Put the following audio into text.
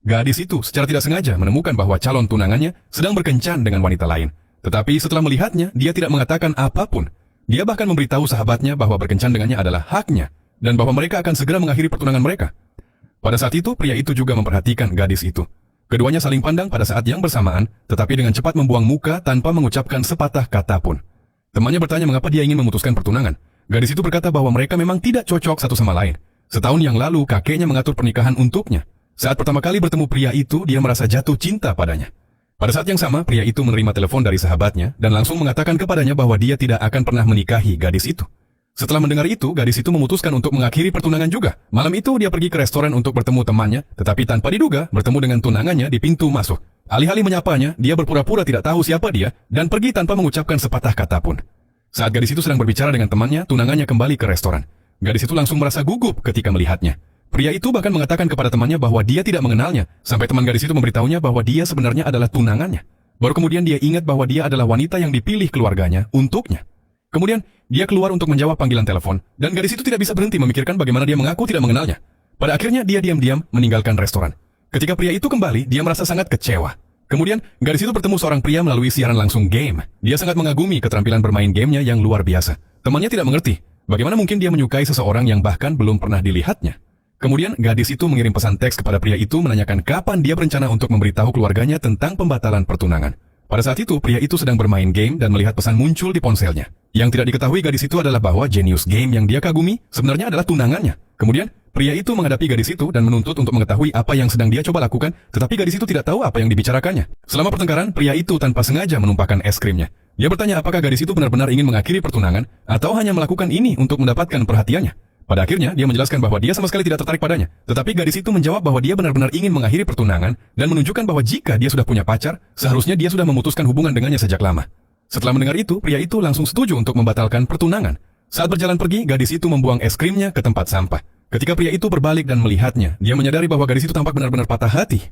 Gadis itu secara tidak sengaja menemukan bahwa calon tunangannya sedang berkencan dengan wanita lain. Tetapi setelah melihatnya, dia tidak mengatakan apapun. Dia bahkan memberitahu sahabatnya bahwa berkencan dengannya adalah haknya, dan bahwa mereka akan segera mengakhiri pertunangan mereka. Pada saat itu, pria itu juga memperhatikan gadis itu. Keduanya saling pandang pada saat yang bersamaan, tetapi dengan cepat membuang muka tanpa mengucapkan sepatah kata pun. Temannya bertanya mengapa dia ingin memutuskan pertunangan. Gadis itu berkata bahwa mereka memang tidak cocok satu sama lain. Setahun yang lalu, kakeknya mengatur pernikahan untuknya. Saat pertama kali bertemu pria itu, dia merasa jatuh cinta padanya. Pada saat yang sama, pria itu menerima telepon dari sahabatnya dan langsung mengatakan kepadanya bahwa dia tidak akan pernah menikahi gadis itu. Setelah mendengar itu, gadis itu memutuskan untuk mengakhiri pertunangan juga. Malam itu, dia pergi ke restoran untuk bertemu temannya, tetapi tanpa diduga, bertemu dengan tunangannya di pintu masuk. Alih-alih menyapanya, dia berpura-pura tidak tahu siapa dia dan pergi tanpa mengucapkan sepatah kata pun. Saat gadis itu sedang berbicara dengan temannya, tunangannya kembali ke restoran. Gadis itu langsung merasa gugup ketika melihatnya. Pria itu bahkan mengatakan kepada temannya bahwa dia tidak mengenalnya, sampai teman gadis itu memberitahunya bahwa dia sebenarnya adalah tunangannya. Baru kemudian dia ingat bahwa dia adalah wanita yang dipilih keluarganya untuknya. Kemudian, dia keluar untuk menjawab panggilan telepon, dan gadis itu tidak bisa berhenti memikirkan bagaimana dia mengaku tidak mengenalnya. Pada akhirnya, dia diam-diam meninggalkan restoran. Ketika pria itu kembali, dia merasa sangat kecewa. Kemudian, gadis itu bertemu seorang pria melalui siaran langsung game. Dia sangat mengagumi keterampilan bermain gamenya yang luar biasa. Temannya tidak mengerti, bagaimana mungkin dia menyukai seseorang yang bahkan belum pernah dilihatnya. Kemudian, gadis itu mengirim pesan teks kepada pria itu menanyakan kapan dia berencana untuk memberitahu keluarganya tentang pembatalan pertunangan. Pada saat itu, pria itu sedang bermain game dan melihat pesan muncul di ponselnya. Yang tidak diketahui gadis itu adalah bahwa jenius game yang dia kagumi sebenarnya adalah tunangannya. Kemudian, pria itu menghadapi gadis itu dan menuntut untuk mengetahui apa yang sedang dia coba lakukan, tetapi gadis itu tidak tahu apa yang dibicarakannya. Selama pertengkaran, pria itu tanpa sengaja menumpahkan es krimnya. Dia bertanya apakah gadis itu benar-benar ingin mengakhiri pertunangan atau hanya melakukan ini untuk mendapatkan perhatiannya. Pada akhirnya, dia menjelaskan bahwa dia sama sekali tidak tertarik padanya. Tetapi gadis itu menjawab bahwa dia benar-benar ingin mengakhiri pertunangan dan menunjukkan bahwa jika dia sudah punya pacar, seharusnya dia sudah memutuskan hubungan dengannya sejak lama. Setelah mendengar itu, pria itu langsung setuju untuk membatalkan pertunangan. Saat berjalan pergi, gadis itu membuang es krimnya ke tempat sampah. Ketika pria itu berbalik dan melihatnya, dia menyadari bahwa gadis itu tampak benar-benar patah hati.